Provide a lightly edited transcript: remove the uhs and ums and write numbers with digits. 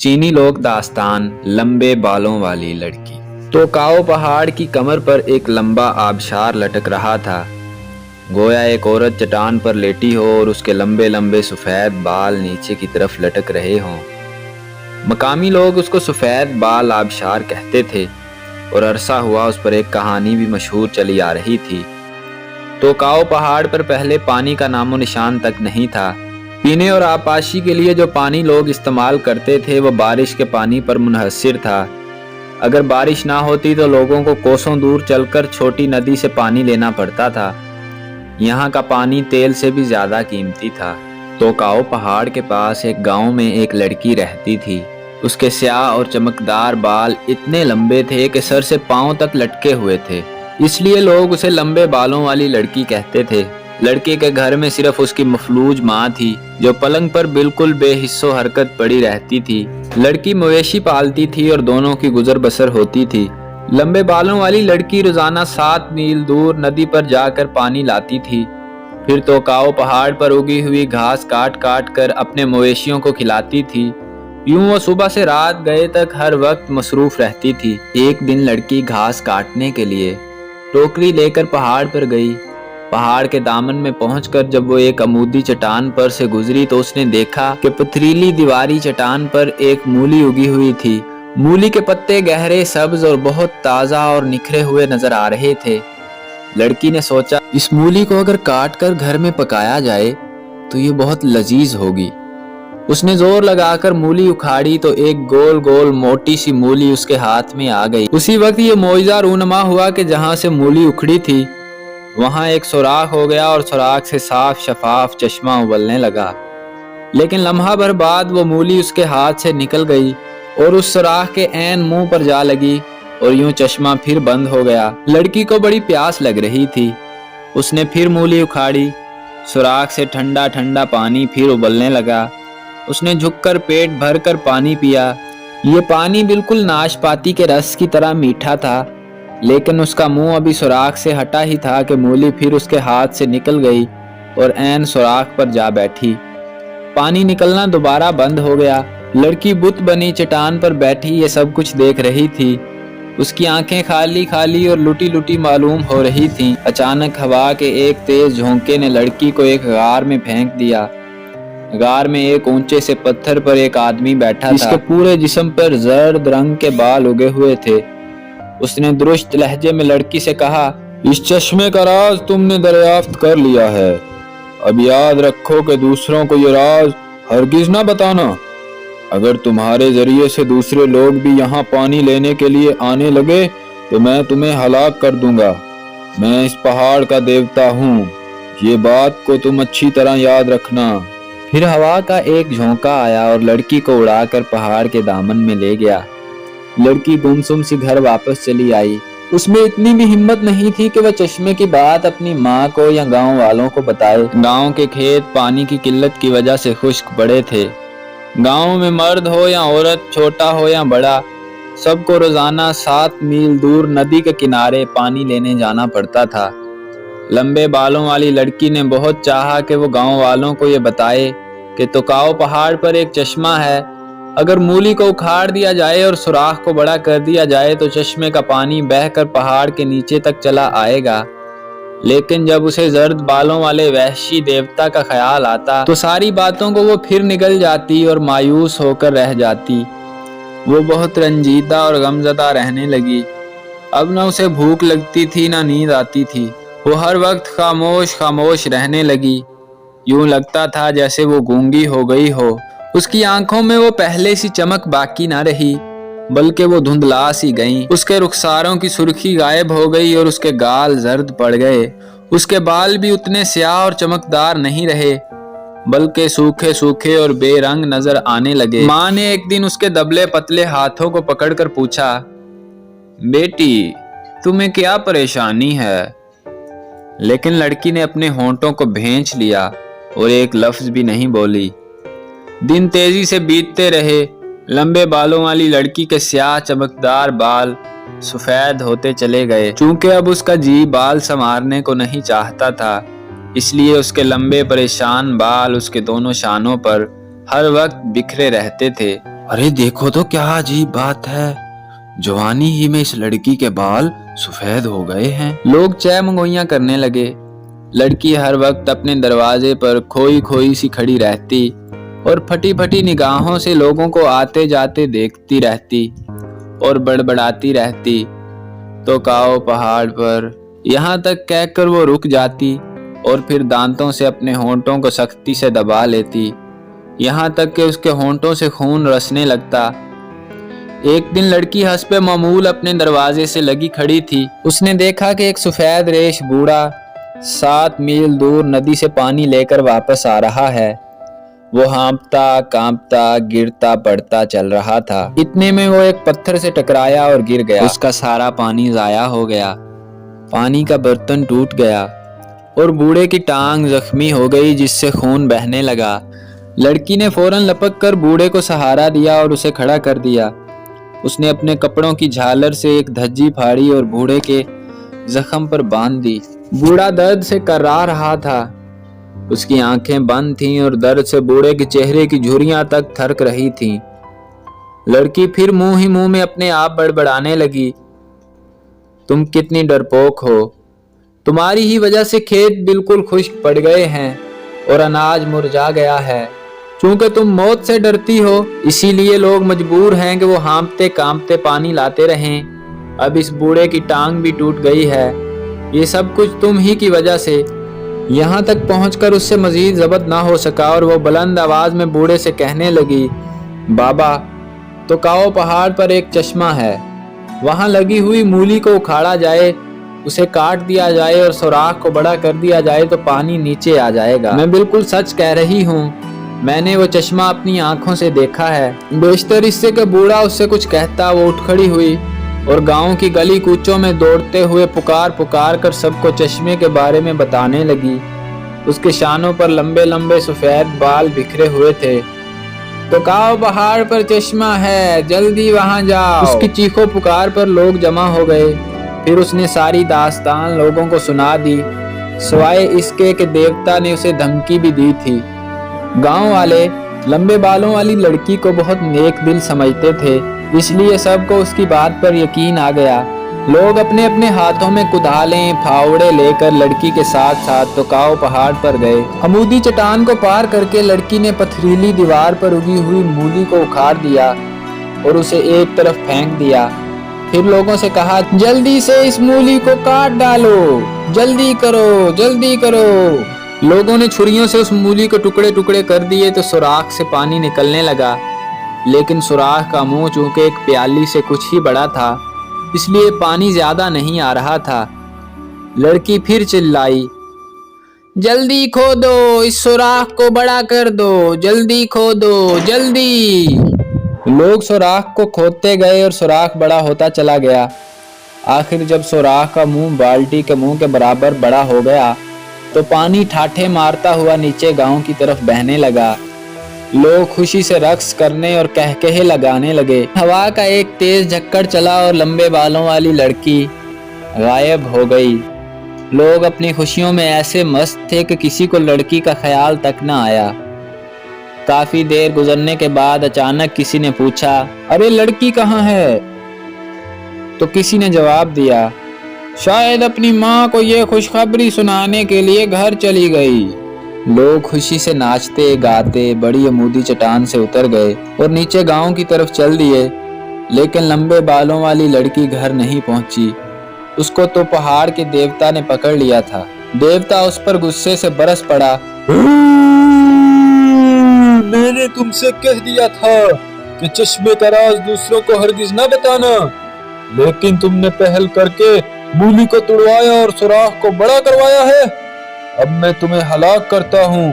चीनी लोक दास्तान लंबे बालों वाली लड़की। तोकाओ पहाड़ की कमर पर एक लंबा आबशार लटक रहा था, गोया एक औरत चट्टान पर लेटी हो और उसके लंबे लंबे सफ़ेद बाल नीचे की तरफ लटक रहे हों। मकामी लोग उसको सफ़ेद बाल आबशार कहते थे और अरसा हुआ उस पर एक कहानी भी मशहूर चली आ रही थी। तोकाओ पहाड़ पर पहले पानी का नामो निशान तक नहीं था। पीने और आबपाशी के लिए जो पानी लोग इस्तेमाल करते थे वो बारिश के पानी पर मुनहसर था। अगर बारिश ना होती तो लोगों को कोसों दूर चलकर छोटी नदी से पानी लेना पड़ता था। यहाँ का पानी तेल से भी ज़्यादा कीमती था। तोकाओ पहाड़ के पास एक गांव में एक लड़की रहती थी। उसके स्याह और चमकदार बाल इतने लंबे थे कि सर से पांव तक लटके हुए थे, इसलिए लोग उसे लंबे बालों वाली लड़की कहते थे। लड़के के घर में सिर्फ उसकी मफलूज माँ थी जो पलंग पर बिल्कुल बेहिस्सो हरकत पड़ी रहती थी। लड़की मवेशी पालती थी और दोनों की गुजर बसर होती थी। लंबे बालों वाली लड़की रोजाना 7 मील दूर नदी पर जाकर पानी लाती थी, फिर तोकाओ पहाड़ पर उगी हुई घास काट काट कर अपने मवेशियों को खिलाती थी। यूं वो सुबह से रात गए तक हर वक्त मसरूफ रहती थी। एक दिन लड़की घास काटने के लिए टोकरी लेकर पहाड़ पर गई। पहाड़ के दामन में पहुंचकर जब वो एक अमूदी चट्टान पर से गुजरी तो उसने देखा कि पथरीली दीवारी चट्टान पर एक मूली उगी हुई थी। मूली के पत्ते गहरे सब्ज और बहुत ताज़ा और निखरे हुए नजर आ रहे थे। लड़की ने सोचा, इस मूली को अगर काट कर घर में पकाया जाए तो ये बहुत लजीज होगी। उसने जोर लगाकर मूली उखाड़ी तो एक गोल गोल मोटी सी मूली उसके हाथ में आ गई। उसी वक्त ये मोइजा रूनमा हुआ कि जहां से मूली उखड़ी थी वहां एक सुराख हो गया और सुराख से साफ शफाफ चश्मा उबलने लगा। लेकिन लम्हा भर बाद वो मूली उसके हाथ से निकल गई और उस सुराख के ऐन मुंह पर जा लगी और यूं चश्मा फिर बंद हो गया। लड़की को बड़ी प्यास लग रही थी। उसने फिर मूली उखाड़ी, सुराख से ठंडा ठंडा पानी फिर उबलने लगा। उसने झुककर पेट भर कर पानी पिया। ये पानी बिल्कुल नाशपाती के रस की तरह मीठा था, लेकिन उसका मुंह अभी सुराख से हटा ही था कि मूली फिर उसके हाथ से निकल गई और ऐन सुराख पर जा बैठी। पानी निकलना दोबारा बंद हो गया। लड़की बुत बनी चट्टान पर बैठी ये सब कुछ देख रही थी। उसकी आंखें खाली खाली और लुटी लुटी मालूम हो रही थीं। अचानक हवा के एक तेज झोंके ने लड़की को एक गार में फेंक दिया। गार में एक ऊंचे से पत्थर पर एक आदमी बैठा था, जिसके पूरे जिस्म पर जर्द रंग के बाल उगे हुए थे। उसने दुरुस्त लहजे में लड़की से कहा, इस चश्मे का राज तुमने दरियाफ्त कर लिया है। अब याद रखो कि दूसरों को ये राज हरगिज ना बताना। अगर तुम्हारे जरिए से दूसरे लोग भी यहाँ पानी लेने के लिए आने लगे तो मैं तुम्हें हलाक कर दूंगा। मैं इस पहाड़ का देवता हूँ, ये बात को तुम अच्छी तरह याद रखना। फिर हवा का एक झोंका आया और लड़की को उड़ाकर पहाड़ के दामन में ले गया। लड़की गुमसुम सी घर वापस चली आई। उसमें इतनी भी हिम्मत नहीं थी कि वह चश्मे की बात अपनी माँ को या गांव वालों को बताए। गांव के खेत पानी की किल्लत की वजह से खुश्क पड़े थे। गांव में मर्द हो या औरत, छोटा हो या बड़ा, सबको रोजाना 7 मील दूर नदी के किनारे पानी लेने जाना पड़ता था। लंबे बालों वाली लड़की ने बहुत चाहा कि वो गांव वालों को ये बताए कि तोकाओ पहाड़ पर एक चश्मा है। अगर मूली को उखाड़ दिया जाए और सुराख को बड़ा कर दिया जाए तो चश्मे का पानी बहकर पहाड़ के नीचे तक चला आएगा। लेकिन जब उसे जर्द बालों वाले वहशी देवता का ख्याल आता तो सारी बातों को वो फिर निगल जाती और मायूस होकर रह जाती। वो बहुत रंजीदा और गमज़दा रहने लगी। अब न उसे भूख लगती थी न नींद आती थी। वो हर वक्त खामोश खामोश रहने लगी। यूं लगता था जैसे वो गूंगी हो गई हो। उसकी आंखों में वो पहले सी चमक बाकी ना रही, बल्कि वो धुंधला सी गईं। उसके रुखसारों की सुर्खी गायब हो गई और उसके गाल जर्द पड़ गए। उसके बाल भी उतने स्याह और चमकदार नहीं रहे, बल्कि सूखे सूखे और बेरंग नजर आने लगे। माँ ने एक दिन उसके दबले पतले हाथों को पकड़कर पूछा, बेटी तुम्हें क्या परेशानी है? लेकिन लड़की ने अपने होंठों को भेंच लिया और एक लफ्ज भी नहीं बोली। दिन तेजी से बीतते रहे। लंबे बालों वाली लड़की के स्याह चमकदार बाल सफेद होते चले गए। चूंकि अब उसका जी बाल संवारने को नहीं चाहता था, इसलिए उसके लंबे परेशान बाल उसके दोनों शानों पर हर वक्त बिखरे रहते थे अरे देखो तो क्या अजीब बात है, जवानी ही में इस लड़की के बाल सफेद हो गए हैं। लोग चहमगोइयां करने लगे। लड़की हर वक्त अपने दरवाजे पर खोई खोई सी खड़ी रहती और फटी फटी निगाहों से लोगों को आते जाते देखती रहती और बड़बड़ाती रहती। तो काओ पहाड़ पर, यहाँ तक कहकर वो रुक जाती और फिर दांतों से अपने होंठों को सख्ती से दबा लेती, यहाँ तक कि उसके होंठों से खून रसने लगता। एक दिन लड़की हस्बे मामूल अपने दरवाजे से लगी खड़ी थी। उसने देखा कि एक सफेद रेश बूढ़ा 7 मील दूर नदी से पानी लेकर वापस आ रहा है। वो हाँफता कांपता गिरता पड़ता चल रहा था। इतने में वो एक पत्थर से टकराया और गिर गया। उसका सारा पानी जाया हो गया। पानी का बर्तन टूट गया और बूढ़े की टांग जख्मी हो गई, जिससे खून बहने लगा। लड़की ने फौरन लपक कर बूढ़े को सहारा दिया और उसे खड़ा कर दिया। उसने अपने कपड़ों की झालर से एक धज्जी फाड़ी और बूढ़े के जख्म पर बांध दी। बूढ़ा दर्द से कर्रा रहा था। उसकी आंखें बंद थीं और दर्द से बूढ़े के चेहरे की झुर्रियां तक थरक रही थीं। लड़की फिर मुंह ही मुंह में अपने आप बड़बड़ाने लगी, तुम कितनी डरपोक हो। तुम्हारी ही वजह से खेत बिल्कुल खुश्क पड़ गए हैं और अनाज मुरझा गया है। चूंकि तुम मौत से डरती हो, इसीलिए लोग मजबूर हैं कि वो हाँफते कांपते पानी लाते रहें। अब इस बूढ़े की टांग भी टूट गई है। ये सब कुछ तुम ही की वजह से। यहाँ तक पहुंचकर उससे मजीद जब्त ना हो सका और वो बुलंद आवाज में बूढ़े से कहने लगी, बाबा, तो काओ पहाड़ पर एक चश्मा है, वहां लगी हुई मूली को उखाड़ा जाए, उसे काट दिया जाए और सुराख को बड़ा कर दिया जाए तो पानी नीचे आ जाएगा। मैं बिल्कुल सच कह रही हूँ, मैंने वो चश्मा अपनी आंखों से देखा है। बेशतर इससे कि बूढ़ा उससे कुछ कहता, वो उठ खड़ी हुई और गांव की गली कूचों में दौड़ते हुए पुकार पुकार कर सबको चश्मे के बारे में बताने लगी। उसके शानों पर लंबे लंबे सफेद बाल बिखरे हुए थे। तो काओ पहाड़ पर चश्मा है, जल्दी वहां जाओ। उसकी चीखों पुकार पर लोग जमा हो गए। फिर उसने सारी दास्तान लोगों को सुना दी, सिवाय इसके कि देवता ने उसे धमकी भी दी थी। गांव वाले लंबे बालों वाली लड़की को बहुत नेक दिल समझते थे, इसलिए सबको उसकी बात पर यकीन आ गया। लोग अपने अपने हाथों में कुदालें फावड़े लेकर लड़की के साथ साथ तो काओ पहाड़ पर गए। अमूदी चट्टान को पार करके लड़की ने पथरीली दीवार पर उगी हुई मूली को उखाड़ दिया और उसे एक तरफ फेंक दिया। फिर लोगों से कहा, जल्दी से इस मूली को काट डालो, जल्दी करो, जल्दी करो। लोगों ने छुरियों से उस मूली को टुकड़े टुकड़े कर दिए तो सुराख से पानी निकलने लगा। लेकिन सुराख का मुंह चूंकि एक प्याली से कुछ ही बड़ा था, इसलिए पानी ज्यादा नहीं आ रहा था। लड़की फिर चिल्लाई, जल्दी खोदो, इस सुराख को बड़ा कर दो, जल्दी खोदो, जल्दी। लोग सुराख को खोदते गए और सुराख बड़ा होता चला गया। आखिर जब सुराख का मुंह बाल्टी के मुंह के बराबर बड़ा हो गया तो पानी ठाठे मारता हुआ नीचे गांव की तरफ बहने लगा। लोग खुशी से रक्स करने और कहकहे लगाने लगे। हवा का एक तेज झक्कड़ चला और लंबे बालों वाली लड़की गायब हो गई। लोग अपनी खुशियों में ऐसे मस्त थे कि किसी को लड़की का ख्याल तक न आया। काफी देर गुजरने के बाद अचानक किसी ने पूछा, अरे लड़की कहाँ है? तो किसी ने जवाब दिया, शायद अपनी माँ को ये खुशखबरी सुनाने के लिए घर चली गई। लोग खुशी से नाचते गाते बड़ी अमूदी चट्टान से उतर गए और नीचे गांव की तरफ चल दिए। लेकिन लंबे बालों वाली लड़की घर नहीं पहुंची। उसको तो पहाड़ के देवता ने पकड़ लिया था। देवता उस पर गुस्से से बरस पड़ा, मैंने तुमसे कह दिया था कि चश्मे का राज दूसरों को हरगिज न बताना, लेकिन तुमने पहल करके मूली को तुड़वाया और सुराख को बड़ा करवाया है। अब मैं तुम्हें हलाक करता हूँ।